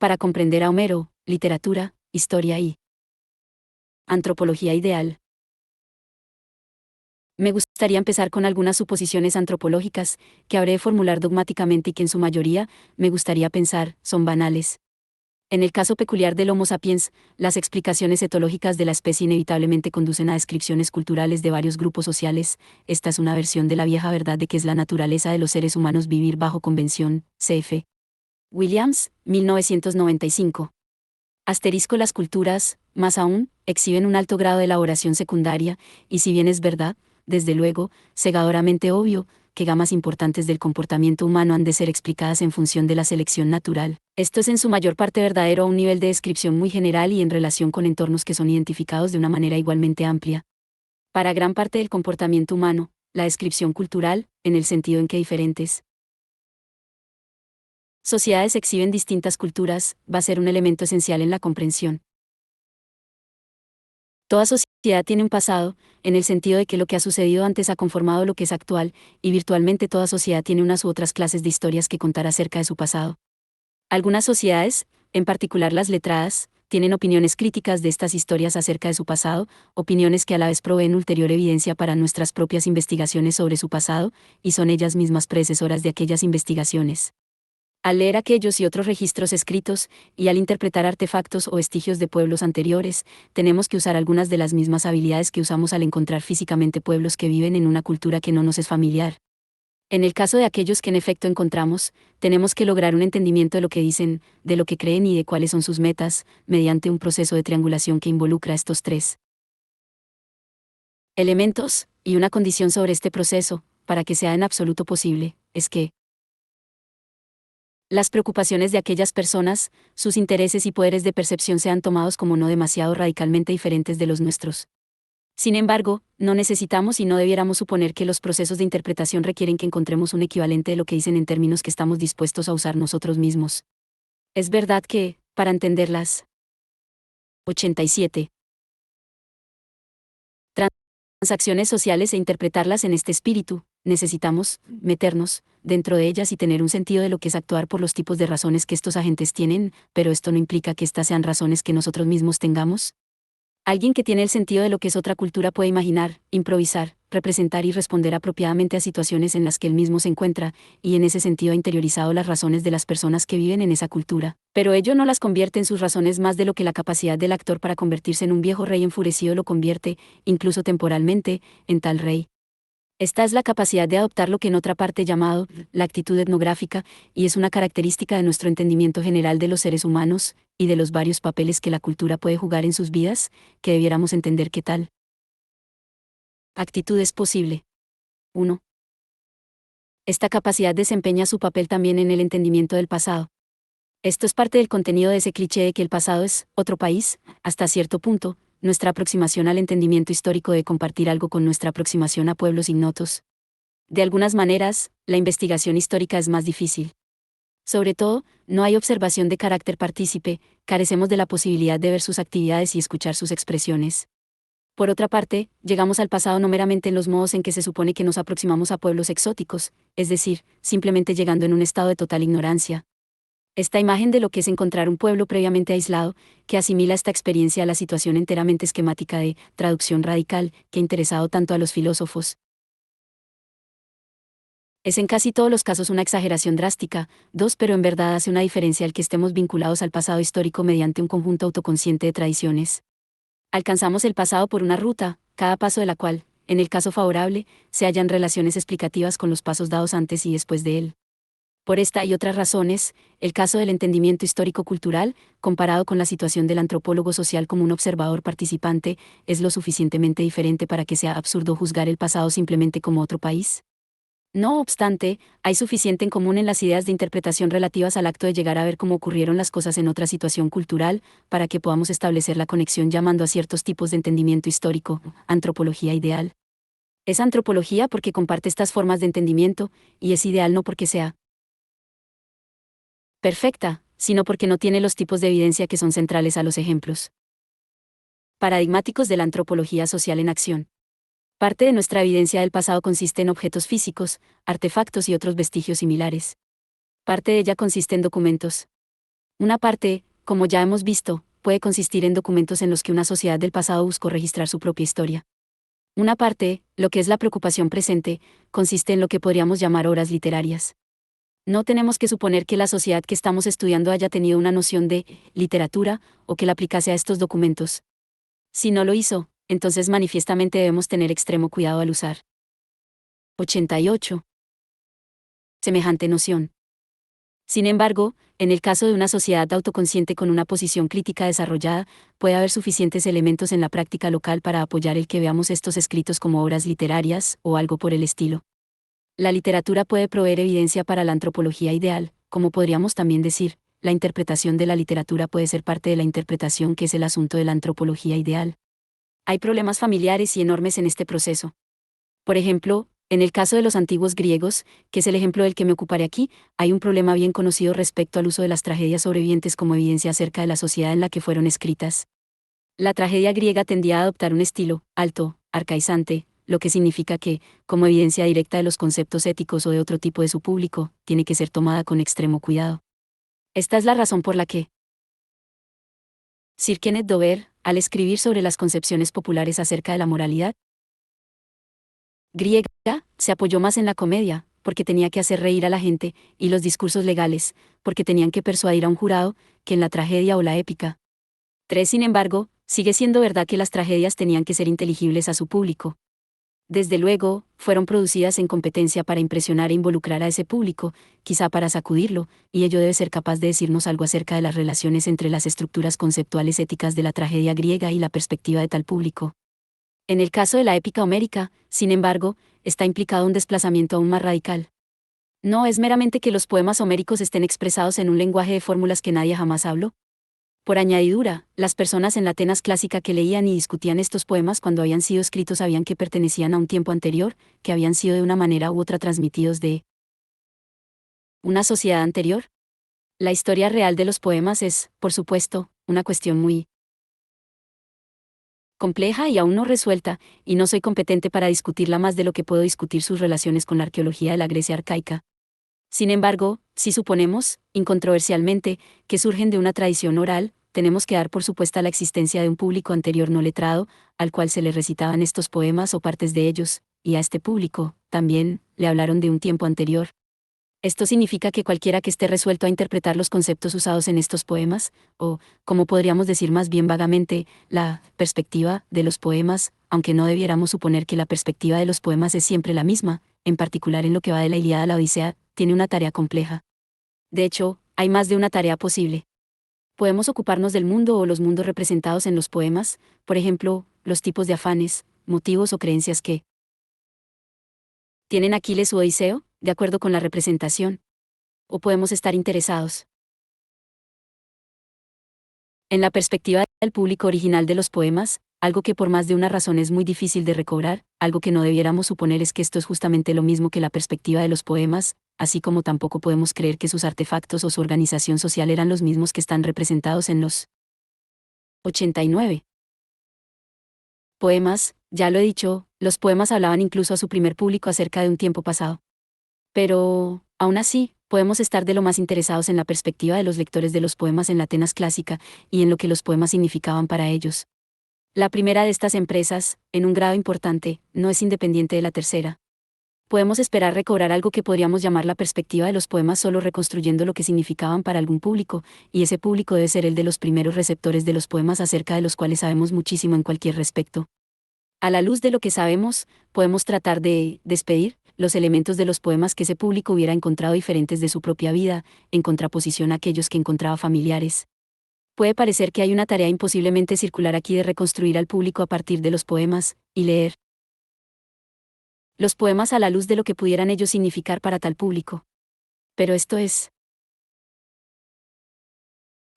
para comprender a Homero, literatura, historia y antropología ideal. Me gustaría empezar con algunas suposiciones antropológicas, que habré de formular dogmáticamente y que en su mayoría, me gustaría pensar, son banales. En el caso peculiar del Homo sapiens, las explicaciones etológicas de la especie inevitablemente conducen a descripciones culturales de varios grupos sociales. Esta es una versión de la vieja verdad de que es la naturaleza de los seres humanos vivir bajo convención. C.F. Williams, 1995. Asterisco. Las culturas, más aún, exhiben un alto grado de elaboración secundaria, y si bien es verdad, desde luego, cegadoramente obvio, que gamas importantes del comportamiento humano han de ser explicadas en función de la selección natural. Esto es en su mayor parte verdadero a un nivel de descripción muy general y en relación con entornos que son identificados de una manera igualmente amplia. Para gran parte del comportamiento humano, la descripción cultural, en el sentido en que diferentes sociedades exhiben distintas culturas, va a ser un elemento esencial en la comprensión. Toda sociedad tiene un pasado, en el sentido de que lo que ha sucedido antes ha conformado lo que es actual, y virtualmente toda sociedad tiene unas u otras clases de historias que contar acerca de su pasado. Algunas sociedades, en particular las letradas, tienen opiniones críticas de estas historias acerca de su pasado, opiniones que a la vez proveen ulterior evidencia para nuestras propias investigaciones sobre su pasado, y son ellas mismas predecesoras de aquellas investigaciones. Al leer aquellos y otros registros escritos, y al interpretar artefactos o vestigios de pueblos anteriores, tenemos que usar algunas de las mismas habilidades que usamos al encontrar físicamente pueblos que viven en una cultura que no nos es familiar. En el caso de aquellos que en efecto encontramos, tenemos que lograr un entendimiento de lo que dicen, de lo que creen y de cuáles son sus metas, mediante un proceso de triangulación que involucra estos tres elementos, y una condición sobre este proceso, para que sea en absoluto posible, es que las preocupaciones de aquellas personas, sus intereses y poderes de percepción sean tomados como no demasiado radicalmente diferentes de los nuestros. Sin embargo, no necesitamos y no debiéramos suponer que los procesos de interpretación requieren que encontremos un equivalente de lo que dicen en términos que estamos dispuestos a usar nosotros mismos. Es verdad que, para entenderlas, 87. Transacciones sociales e interpretarlas en este espíritu, necesitamos meternos dentro de ellas y tener un sentido de lo que es actuar por los tipos de razones que estos agentes tienen, pero esto no implica que estas sean razones que nosotros mismos tengamos. Alguien que tiene el sentido de lo que es otra cultura puede imaginar, improvisar, representar y responder apropiadamente a situaciones en las que él mismo se encuentra, y en ese sentido ha interiorizado las razones de las personas que viven en esa cultura. Pero ello no las convierte en sus razones más de lo que la capacidad del actor para convertirse en un viejo rey enfurecido lo convierte, incluso temporalmente, en tal rey. Esta es la capacidad de adoptar lo que en otra parte llamado la actitud etnográfica, y es una característica de nuestro entendimiento general de los seres humanos, y de los varios papeles que la cultura puede jugar en sus vidas, que debiéramos entender que tal actitud es posible. 1. Esta capacidad desempeña su papel también en el entendimiento del pasado. Esto es parte del contenido de ese cliché de que el pasado es otro país, hasta cierto punto. Nuestra aproximación al entendimiento histórico de compartir algo con nuestra aproximación a pueblos ignotos. De algunas maneras, la investigación histórica es más difícil. Sobre todo, no hay observación de carácter partícipe, carecemos de la posibilidad de ver sus actividades y escuchar sus expresiones. Por otra parte, llegamos al pasado no meramente en los modos en que se supone que nos aproximamos a pueblos exóticos, es decir, simplemente llegando en un estado de total ignorancia. Esta imagen de lo que es encontrar un pueblo previamente aislado, que asimila esta experiencia a la situación enteramente esquemática de traducción radical, que ha interesado tanto a los filósofos. Es en casi todos los casos una exageración drástica, pero en verdad hace una diferencia el que estemos vinculados al pasado histórico mediante un conjunto autoconsciente de tradiciones. Alcanzamos el pasado por una ruta, cada paso de la cual, en el caso favorable, se hallan relaciones explicativas con los pasos dados antes y después de él. Por esta y otras razones, el caso del entendimiento histórico-cultural, comparado con la situación del antropólogo social como un observador participante, es lo suficientemente diferente para que sea absurdo juzgar el pasado simplemente como otro país. No obstante, hay suficiente en común en las ideas de interpretación relativas al acto de llegar a ver cómo ocurrieron las cosas en otra situación cultural, para que podamos establecer la conexión llamando a ciertos tipos de entendimiento histórico, antropología ideal. Es antropología porque comparte estas formas de entendimiento, y es ideal no porque sea perfecta, sino porque no tiene los tipos de evidencia que son centrales a los ejemplos paradigmáticos de la antropología social en acción. Parte de nuestra evidencia del pasado consiste en objetos físicos, artefactos y otros vestigios similares. Parte de ella consiste en documentos Una parte, como ya hemos visto, puede consistir en documentos en los que una sociedad del pasado buscó registrar su propia historia. Una parte, lo que es la preocupación presente, consiste en lo que podríamos llamar obras literarias. No tenemos que suponer que la sociedad que estamos estudiando haya tenido una noción de literatura o que la aplicase a estos documentos. Si no lo hizo, entonces manifiestamente debemos tener extremo cuidado al usar. 88. Semejante noción. Sin embargo, en el caso de una sociedad autoconsciente con una posición crítica desarrollada, puede haber suficientes elementos en la práctica local para apoyar el que veamos estos escritos como obras literarias, o algo por el estilo. La literatura puede proveer evidencia para la antropología ideal, como podríamos también decir, la interpretación de la literatura puede ser parte de la interpretación que es el asunto de la antropología ideal. Hay problemas familiares y enormes en este proceso. Por ejemplo, en el caso de los antiguos griegos, que es el ejemplo del que me ocuparé aquí, hay un problema bien conocido respecto al uso de las tragedias sobrevivientes como evidencia acerca de la sociedad en la que fueron escritas. La tragedia griega tendía a adoptar un estilo alto, arcaizante, lo que significa que, como evidencia directa de los conceptos éticos o de otro tipo de su público, tiene que ser tomada con extremo cuidado. Esta es la razón por la que Sir Kenneth Dover, al escribir sobre las concepciones populares acerca de la moralidad griega, se apoyó más en la comedia, porque tenía que hacer reír a la gente, y los discursos legales, porque tenían que persuadir a un jurado, que en la tragedia o la épica. 3. Sin embargo, sigue siendo verdad que las tragedias tenían que ser inteligibles a su público. Desde luego, fueron producidas en competencia para impresionar e involucrar a ese público, quizá para sacudirlo, y ello debe ser capaz de decirnos algo acerca de las relaciones entre las estructuras conceptuales éticas de la tragedia griega y la perspectiva de tal público. En el caso de la épica homérica, sin embargo, está implicado un desplazamiento aún más radical. No es meramente que los poemas homéricos estén expresados en un lenguaje de fórmulas que nadie jamás habló. Por añadidura, las personas en la Atenas clásica que leían y discutían estos poemas cuando habían sido escritos sabían que pertenecían a un tiempo anterior, que habían sido de una manera u otra transmitidos de una sociedad anterior. La historia real de los poemas es, por supuesto, una cuestión muy compleja y aún no resuelta, y no soy competente para discutirla más de lo que puedo discutir sus relaciones con la arqueología de la Grecia arcaica. Sin embargo, si suponemos, incontroversialmente, que surgen de una tradición oral, tenemos que dar por supuesta la existencia de un público anterior no letrado, al cual se le recitaban estos poemas o partes de ellos, y a este público, también, le hablaron de un tiempo anterior. Esto significa que cualquiera que esté resuelto a interpretar los conceptos usados en estos poemas, o, como podríamos decir más bien vagamente, la perspectiva de los poemas, aunque no debiéramos suponer que la perspectiva de los poemas es siempre la misma, en particular en lo que va de la Ilíada a la Odisea, tiene una tarea compleja. De hecho, hay más de una tarea posible. Podemos ocuparnos del mundo o los mundos representados en los poemas, por ejemplo, los tipos de afanes, motivos o creencias que tienen Aquiles u Odiseo, de acuerdo con la representación. O podemos estar interesados en la perspectiva del público original de los poemas, algo que por más de una razón es muy difícil de recobrar, algo que no debiéramos suponer es que esto es justamente lo mismo que la perspectiva de los poemas, así como tampoco podemos creer que sus artefactos o su organización social eran los mismos que están representados en los 89 poemas. Ya lo he dicho, los poemas hablaban incluso a su primer público acerca de un tiempo pasado. Pero, aún así, podemos estar de lo más interesados en la perspectiva de los lectores de los poemas en la Atenas clásica, y en lo que los poemas significaban para ellos. La primera de estas empresas, en un grado importante, no es independiente de la tercera. Podemos esperar recobrar algo que podríamos llamar la perspectiva de los poemas solo reconstruyendo lo que significaban para algún público, y ese público debe ser el de los primeros receptores de los poemas acerca de los cuales sabemos muchísimo en cualquier respecto. A la luz de lo que sabemos, podemos tratar de despedir los elementos de los poemas que ese público hubiera encontrado diferentes de su propia vida, en contraposición a aquellos que encontraba familiares. Puede parecer que hay una tarea imposiblemente circular aquí de reconstruir al público a partir de los poemas, y leer los poemas a la luz de lo que pudieran ellos significar para tal público. Pero esto es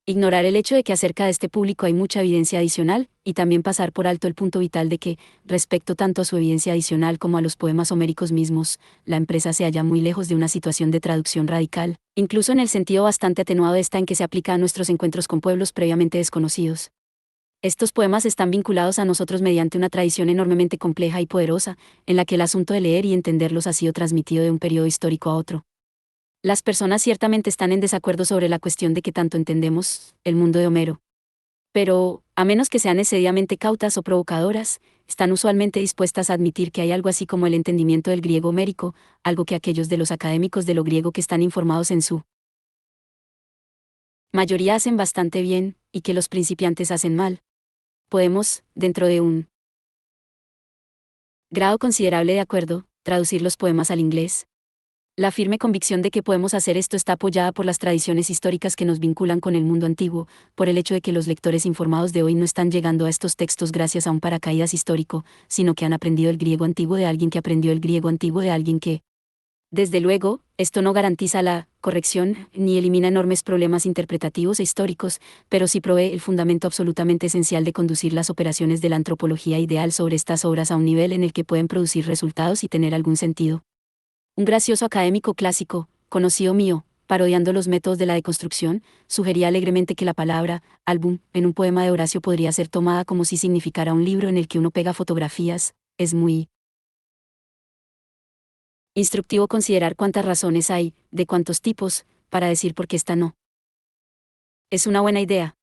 ignorar el hecho de que acerca de este público hay mucha evidencia adicional, y también pasar por alto el punto vital de que, respecto tanto a su evidencia adicional como a los poemas homéricos mismos, la empresa se halla muy lejos de una situación de traducción radical, incluso en el sentido bastante atenuado esta en que se aplica a nuestros encuentros con pueblos previamente desconocidos. Estos poemas están vinculados a nosotros mediante una tradición enormemente compleja y poderosa, en la que el asunto de leer y entenderlos ha sido transmitido de un periodo histórico a otro. Las personas ciertamente están en desacuerdo sobre la cuestión de qué tanto entendemos el mundo de Homero. Pero, a menos que sean excesivamente cautas o provocadoras, están usualmente dispuestas a admitir que hay algo así como el entendimiento del griego homérico, algo que aquellos de los académicos de lo griego que están informados en su mayoría hacen bastante bien, y que los principiantes hacen mal. Podemos, dentro de un grado considerable de acuerdo, traducir los poemas al inglés. La firme convicción de que podemos hacer esto está apoyada por las tradiciones históricas que nos vinculan con el mundo antiguo, por el hecho de que los lectores informados de hoy no están llegando a estos textos gracias a un paracaídas histórico, sino que han aprendido el griego antiguo de alguien que aprendió el griego antiguo de alguien que. Desde luego, esto no garantiza la corrección, ni elimina enormes problemas interpretativos e históricos, pero sí provee el fundamento absolutamente esencial de conducir las operaciones de la antropología ideal sobre estas obras a un nivel en el que pueden producir resultados y tener algún sentido. Un gracioso académico clásico, conocido mío, parodiando los métodos de la deconstrucción, sugería alegremente que la palabra álbum en un poema de Horacio podría ser tomada como si significara un libro en el que uno pega fotografías. Es muy instructivo considerar cuántas razones hay, de cuántos tipos, para decir por qué esta no. Es una buena idea.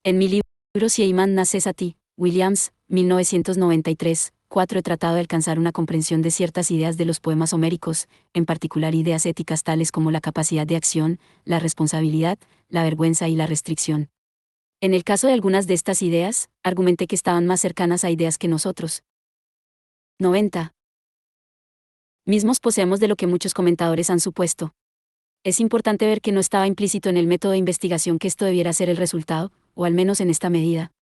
En mi libro Si Eyman naces a ti, Williams, 1993, 4 he tratado de alcanzar una comprensión de ciertas ideas de los poemas homéricos, en particular ideas éticas tales como la capacidad de acción, la responsabilidad, la vergüenza y la restricción. En el caso de algunas de estas ideas, argumenté que estaban más cercanas a ideas que nosotros. 90. Mismos poseemos de lo que muchos comentadores han supuesto. Es importante ver que no estaba implícito en el método de investigación que esto debiera ser el resultado, o al menos en esta medida.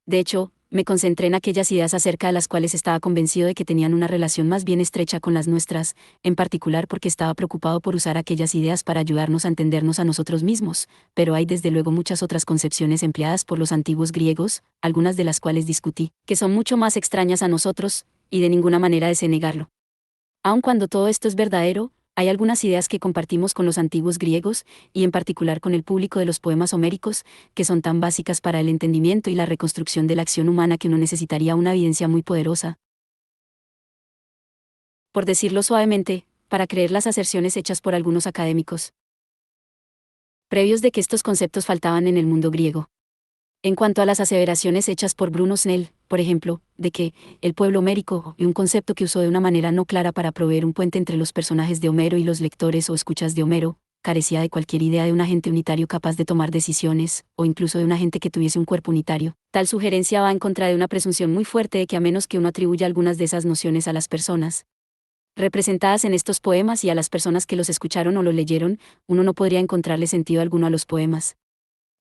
De hecho, me concentré en aquellas ideas acerca de las cuales estaba convencido de que tenían una relación más bien estrecha con las nuestras, en particular porque estaba preocupado por usar aquellas ideas para ayudarnos a entendernos a nosotros mismos, pero hay desde luego muchas otras concepciones empleadas por los antiguos griegos, algunas de las cuales discutí, que son mucho más extrañas a nosotros, y de ninguna manera deseo negarlo. Aun cuando todo esto es verdadero, hay algunas ideas que compartimos con los antiguos griegos, y en particular con el público de los poemas homéricos, que son tan básicas para el entendimiento y la reconstrucción de la acción humana que uno necesitaría una evidencia muy poderosa. Por decirlo suavemente, para creer las aserciones hechas por algunos académicos previos de que estos conceptos faltaban en el mundo griego. En cuanto a las aseveraciones hechas por Bruno Snell, por ejemplo, de que el pueblo homérico, y un concepto que usó de una manera no clara para proveer un puente entre los personajes de Homero y los lectores o escuchas de Homero, carecía de cualquier idea de un agente unitario capaz de tomar decisiones, o incluso de un agente que tuviese un cuerpo unitario. Tal sugerencia va en contra de una presunción muy fuerte de que a menos que uno atribuya algunas de esas nociones a las personas representadas en estos poemas y a las personas que los escucharon o lo leyeron, uno no podría encontrarle sentido alguno a los poemas.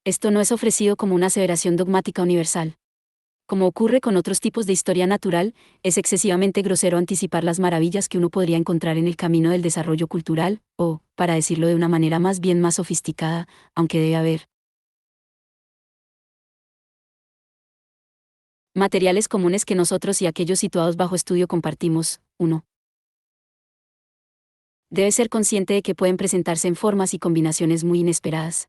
Esto no es ofrecido como una aseveración dogmática universal. Como ocurre con otros tipos de historia natural, es excesivamente grosero anticipar las maravillas que uno podría encontrar en el camino del desarrollo cultural, o, para decirlo de una manera más bien más sofisticada, aunque debe haber materiales comunes que nosotros y aquellos situados bajo estudio compartimos. 1. Debe ser consciente de que pueden presentarse en formas y combinaciones muy inesperadas.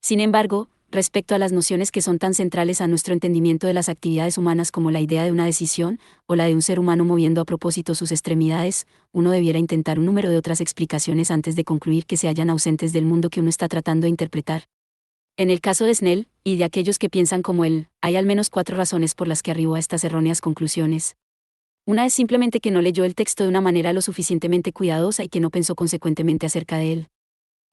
Sin embargo, respecto a las nociones que son tan centrales a nuestro entendimiento de las actividades humanas como la idea de una decisión, o la de un ser humano moviendo a propósito sus extremidades, uno debiera intentar un número de otras explicaciones antes de concluir que se hallan ausentes del mundo que uno está tratando de interpretar. En el caso de Snell, y de aquellos que piensan como él, hay al menos 4 razones por las que arribó a estas erróneas conclusiones. Una es simplemente que no leyó el texto de una manera lo suficientemente cuidadosa y que no pensó consecuentemente acerca de él.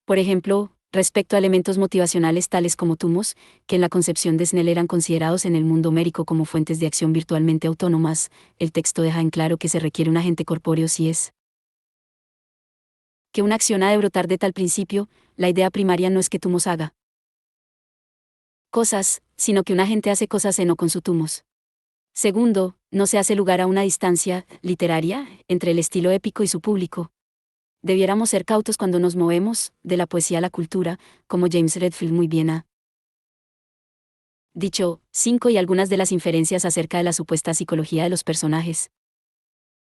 Por ejemplo, respecto a elementos motivacionales tales como tumos, que en la concepción de Snell eran considerados en el mundo homérico como fuentes de acción virtualmente autónomas, el texto deja en claro que se requiere un agente corpóreo si es que una acción ha de brotar de tal principio. La idea primaria no es que tumos haga cosas, sino que un agente hace cosas en o con su tumos. Segundo, no se hace lugar a una distancia literaria entre el estilo épico y su público. Debiéramos ser cautos cuando nos movemos, de la poesía a la cultura, como James Redfield muy bien ha dicho. 5 y algunas de las inferencias acerca de la supuesta psicología de los personajes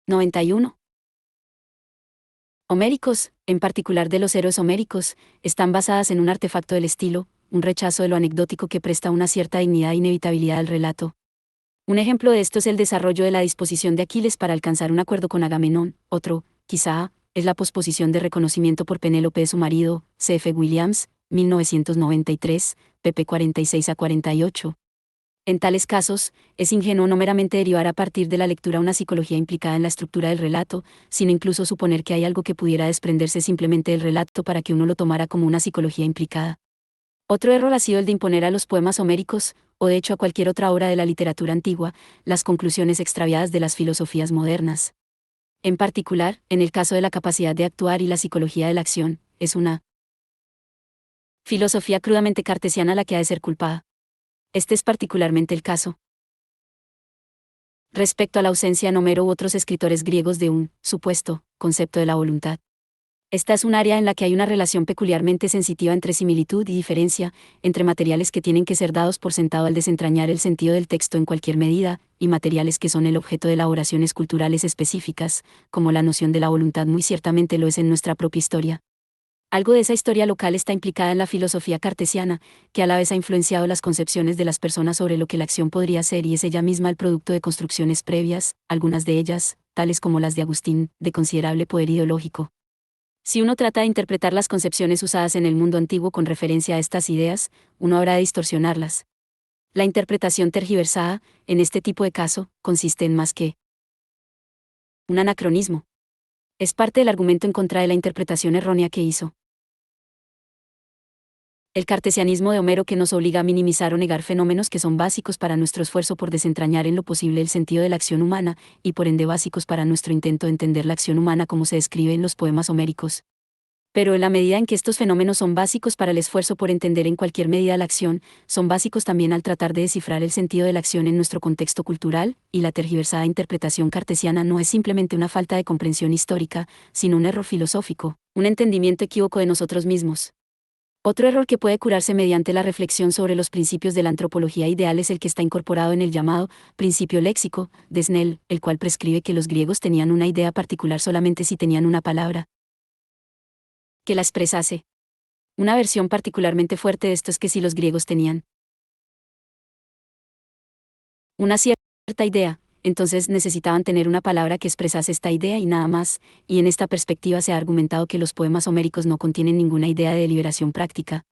91. Homéricos, en particular de los héroes homéricos, están basadas en un artefacto del estilo, un rechazo de lo anecdótico que presta una cierta dignidad e inevitabilidad al relato. Un ejemplo de esto es el desarrollo de la disposición de Aquiles para alcanzar un acuerdo con Agamenón, otro, quizá, es la posposición de reconocimiento por Penélope de su marido, C.F. Williams, 1993, pp. 46 a 48. En tales casos, es ingenuo no meramente derivar a partir de la lectura una psicología implicada en la estructura del relato, sino incluso suponer que hay algo que pudiera desprenderse simplemente del relato para que uno lo tomara como una psicología implicada. Otro error ha sido el de imponer a los poemas homéricos, o de hecho a cualquier otra obra de la literatura antigua, las conclusiones extraviadas de las filosofías modernas. En particular, en el caso de la capacidad de actuar y la psicología de la acción, es una filosofía crudamente cartesiana la que ha de ser culpada. Este es particularmente el caso respecto a la ausencia en Homero u otros escritores griegos de un supuesto concepto de la voluntad. Esta es un área en la que hay una relación peculiarmente sensitiva entre similitud y diferencia, entre materiales que tienen que ser dados por sentado al desentrañar el sentido del texto en cualquier medida, y materiales que son el objeto de elaboraciones culturales específicas, como la noción de la voluntad muy ciertamente lo es en nuestra propia historia. Algo de esa historia local está implicada en la filosofía cartesiana, que a la vez ha influenciado las concepciones de las personas sobre lo que la acción podría ser y es ella misma el producto de construcciones previas, algunas de ellas, tales como las de Agustín, de considerable poder ideológico. Si uno trata de interpretar las concepciones usadas en el mundo antiguo con referencia a estas ideas, uno habrá de distorsionarlas. La interpretación tergiversada, en este tipo de caso, consiste en más que un anacronismo. Es parte del argumento en contra de la interpretación errónea que hizo el cartesianismo de Homero, que nos obliga a minimizar o negar fenómenos que son básicos para nuestro esfuerzo por desentrañar en lo posible el sentido de la acción humana, y por ende básicos para nuestro intento de entender la acción humana como se describe en los poemas homéricos. Pero en la medida en que estos fenómenos son básicos para el esfuerzo por entender en cualquier medida la acción, son básicos también al tratar de descifrar el sentido de la acción en nuestro contexto cultural, y la tergiversada interpretación cartesiana no es simplemente una falta de comprensión histórica, sino un error filosófico, un entendimiento equívoco de nosotros mismos. Otro error que puede curarse mediante la reflexión sobre los principios de la antropología ideal es el que está incorporado en el llamado principio léxico de Snell, el cual prescribe que los griegos tenían una idea particular solamente si tenían una palabra que la expresase. Una versión particularmente fuerte de esto es que si los griegos tenían una cierta idea, entonces necesitaban tener una palabra que expresase esta idea y nada más, y en esta perspectiva se ha argumentado que los poemas homéricos no contienen ninguna idea de deliberación práctica.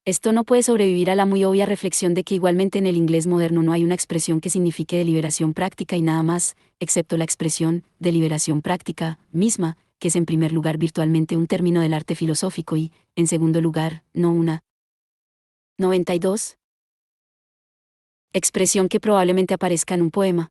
Esto no puede sobrevivir a la muy obvia reflexión de que igualmente en el inglés moderno no hay una expresión que signifique deliberación práctica y nada más, excepto la expresión deliberación práctica misma, que es en primer lugar virtualmente un término del arte filosófico y, en segundo lugar, no una 92 expresión que probablemente aparezca en un poema.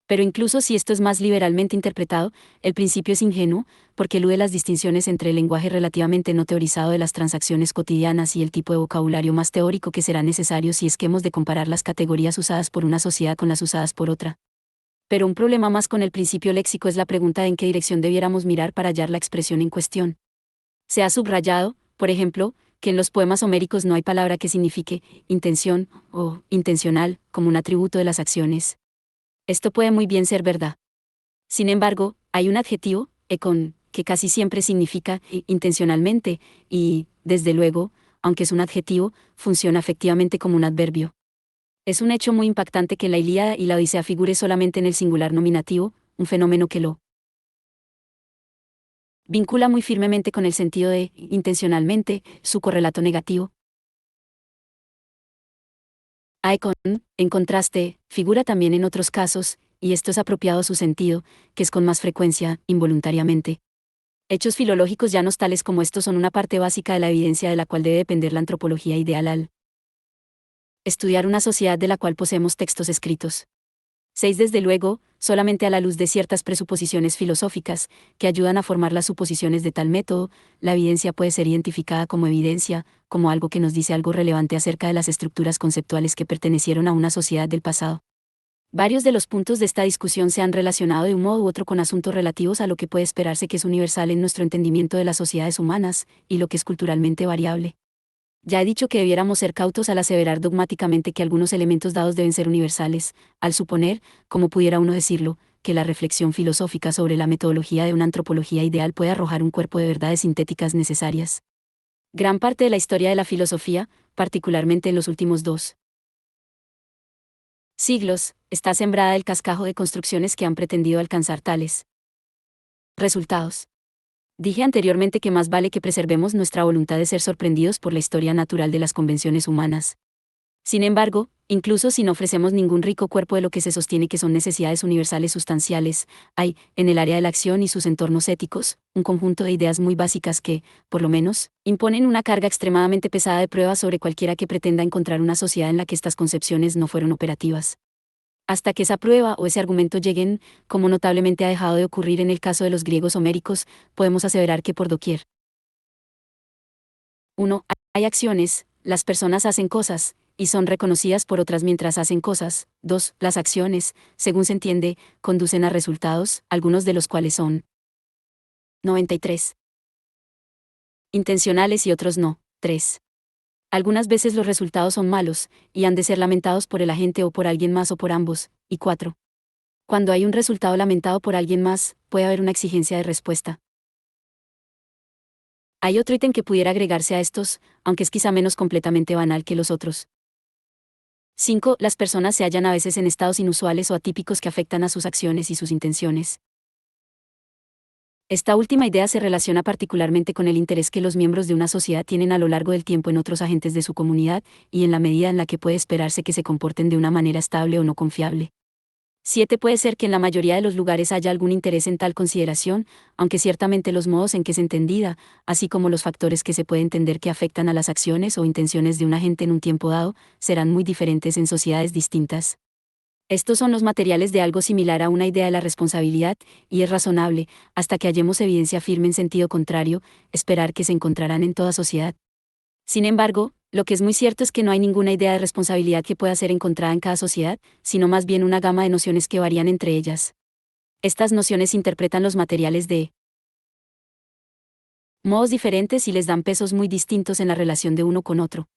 Pero incluso si esto es más liberalmente interpretado, el principio es ingenuo, porque elude las distinciones entre el lenguaje relativamente no teorizado de las transacciones cotidianas y el tipo de vocabulario más teórico que será necesario si es que hemos de comparar las categorías usadas por una sociedad con las usadas por otra. Pero un problema más con el principio léxico es la pregunta de en qué dirección debiéramos mirar para hallar la expresión en cuestión. Se ha subrayado, por ejemplo, que en los poemas homéricos no hay palabra que signifique intención o intencional como un atributo de las acciones. Esto puede muy bien ser verdad. Sin embargo, hay un adjetivo, ekon, que casi siempre significa intencionalmente, y, desde luego, aunque es un adjetivo, funciona efectivamente como un adverbio. Es un hecho muy impactante que la Ilíada y la Odisea figure solamente en el singular nominativo, un fenómeno que lo vincula muy firmemente con el sentido de intencionalmente, su correlato negativo. Aekon, en contraste, figura también en otros casos, y esto es apropiado a su sentido, que es con más frecuencia, involuntariamente. Hechos filológicos llanos tales como estos son una parte básica de la evidencia de la cual debe depender la antropología ideal al estudiar una sociedad de la cual poseemos textos escritos. 6. Desde luego, solamente a la luz de ciertas presuposiciones filosóficas, que ayudan a formar las suposiciones de tal método, la evidencia puede ser identificada como evidencia, como algo que nos dice algo relevante acerca de las estructuras conceptuales que pertenecieron a una sociedad del pasado. Varios de los puntos de esta discusión se han relacionado de un modo u otro con asuntos relativos a lo que puede esperarse que es universal en nuestro entendimiento de las sociedades humanas, y lo que es culturalmente variable. Ya he dicho que debiéramos ser cautos al aseverar dogmáticamente que algunos elementos dados deben ser universales, al suponer, como pudiera uno decirlo, que la reflexión filosófica sobre la metodología de una antropología ideal puede arrojar un cuerpo de verdades sintéticas necesarias. Gran parte de la historia de la filosofía, particularmente en los últimos 2 siglos, está sembrada del cascajo de construcciones que han pretendido alcanzar tales resultados. Dije anteriormente que más vale que preservemos nuestra voluntad de ser sorprendidos por la historia natural de las convenciones humanas. Sin embargo, incluso si no ofrecemos ningún rico cuerpo de lo que se sostiene que son necesidades universales sustanciales, hay, en el área de la acción y sus entornos éticos, un conjunto de ideas muy básicas que, por lo menos, imponen una carga extremadamente pesada de pruebas sobre cualquiera que pretenda encontrar una sociedad en la que estas concepciones no fueron operativas. Hasta que esa prueba o ese argumento lleguen, como notablemente ha dejado de ocurrir en el caso de los griegos homéricos, podemos aseverar que por doquier. 1. Hay acciones, las personas hacen cosas, y son reconocidas por otras mientras hacen cosas. 2. Las acciones, según se entiende, conducen a resultados, algunos de los cuales son 93. Intencionales y otros no. 3. Algunas veces los resultados son malos, y han de ser lamentados por el agente o por alguien más o por ambos. Y 4. Cuando hay un resultado lamentado por alguien más, puede haber una exigencia de respuesta. Hay otro ítem que pudiera agregarse a estos, aunque es quizá menos completamente banal que los otros. 5. Las personas se hallan a veces en estados inusuales o atípicos que afectan a sus acciones y sus intenciones. Esta última idea se relaciona particularmente con el interés que los miembros de una sociedad tienen a lo largo del tiempo en otros agentes de su comunidad, y en la medida en la que puede esperarse que se comporten de una manera estable o no confiable. 7. Puede ser que en la mayoría de los lugares haya algún interés en tal consideración, aunque ciertamente los modos en que es entendida, así como los factores que se puede entender que afectan a las acciones o intenciones de un agente en un tiempo dado, serán muy diferentes en sociedades distintas. Estos son los materiales de algo similar a una idea de la responsabilidad, y es razonable, hasta que hallemos evidencia firme en sentido contrario, esperar que se encontrarán en toda sociedad. Sin embargo, lo que es muy cierto es que no hay ninguna idea de responsabilidad que pueda ser encontrada en cada sociedad, sino más bien una gama de nociones que varían entre ellas. Estas nociones interpretan los materiales de modos diferentes y les dan pesos muy distintos en la relación de uno con otro.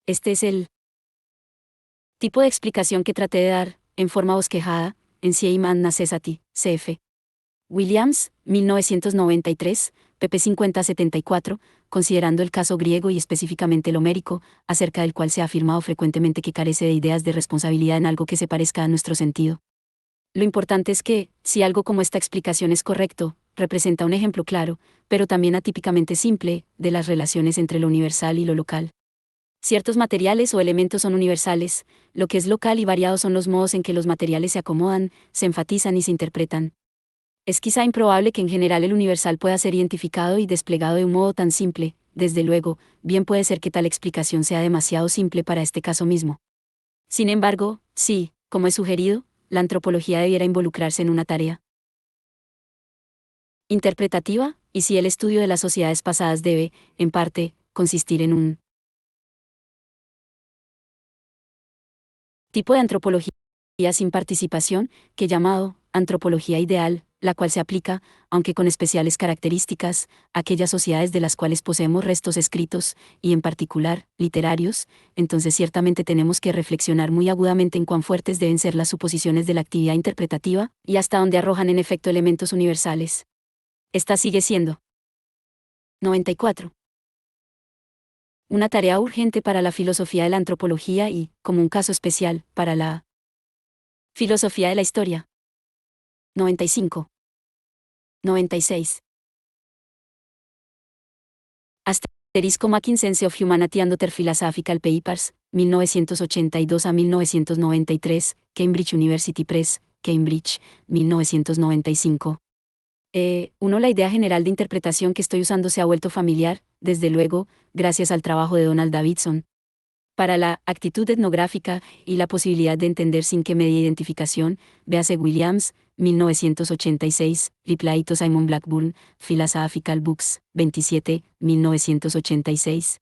Este es el tipo de explicación que traté de dar, en forma bosquejada, en Sieman Necessity, cf. Williams, 1993, pp 5074, considerando el caso griego y específicamente el homérico, acerca del cual se ha afirmado frecuentemente que carece de ideas de responsabilidad en algo que se parezca a nuestro sentido. Lo importante es que, si algo como esta explicación es correcto, representa un ejemplo claro, pero también atípicamente simple, de las relaciones entre lo universal y lo local. Ciertos materiales o elementos son universales, lo que es local y variado son los modos en que los materiales se acomodan, se enfatizan y se interpretan. Es quizá improbable que en general el universal pueda ser identificado y desplegado de un modo tan simple, desde luego, bien puede ser que tal explicación sea demasiado simple para este caso mismo. Sin embargo, sí, como he sugerido, la antropología debiera involucrarse en una tarea interpretativa, y si el estudio de las sociedades pasadas debe, en parte, consistir en un tipo de antropología sin participación, que llamado antropología ideal, la cual se aplica, aunque con especiales características, a aquellas sociedades de las cuales poseemos restos escritos, y en particular, literarios, entonces ciertamente tenemos que reflexionar muy agudamente en cuán fuertes deben ser las suposiciones de la actividad interpretativa, y hasta dónde arrojan en efecto elementos universales. Esta sigue siendo 94. Una tarea urgente para la filosofía de la antropología y, como un caso especial, para la filosofía de la historia. 95. 96. Asterisco Mackinsense of Humanity and Other Philosophical Papers, 1982 a 1993, Cambridge University Press, Cambridge, 1995. 1. La idea general de interpretación que estoy usando se ha vuelto familiar, desde luego, gracias al trabajo de Donald Davidson. Para la actitud etnográfica y la posibilidad de entender sin que medie identificación, véase Williams, 1986, Reply to Simon Blackburn, Philosophical Books, 27, 1986.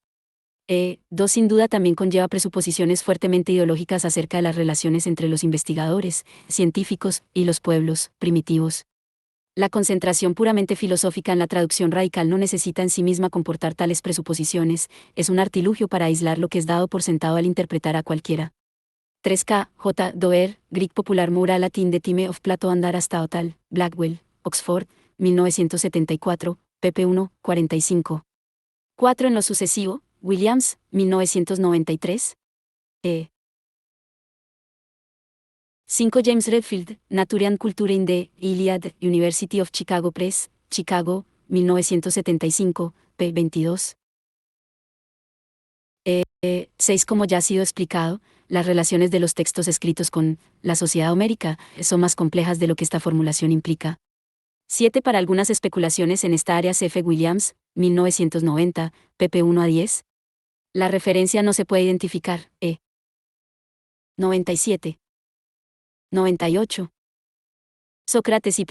2. Sin duda también conlleva presuposiciones fuertemente ideológicas acerca de las relaciones entre los investigadores, científicos, y los pueblos primitivos. La concentración puramente filosófica en la traducción radical no necesita en sí misma comportar tales presuposiciones, es un artilugio para aislar lo que es dado por sentado al interpretar a cualquiera. 3K. J. Doer, Greek Popular Moral Latin de Time of Plato and Aristotle, Blackwell, Oxford, 1974, pp 1, 45. 4. En lo sucesivo, Williams, 1993. 5. James Redfield, Nature and Culture in the Iliad, University of Chicago Press, Chicago, 1975, p. 22. 6. Como ya ha sido explicado, las relaciones de los textos escritos con la sociedad homérica son más complejas de lo que esta formulación implica. 7. Para algunas especulaciones en esta área, C.F. Williams, 1990, pp. 1 a 10. La referencia no se puede identificar. 97. 98. Sócrates y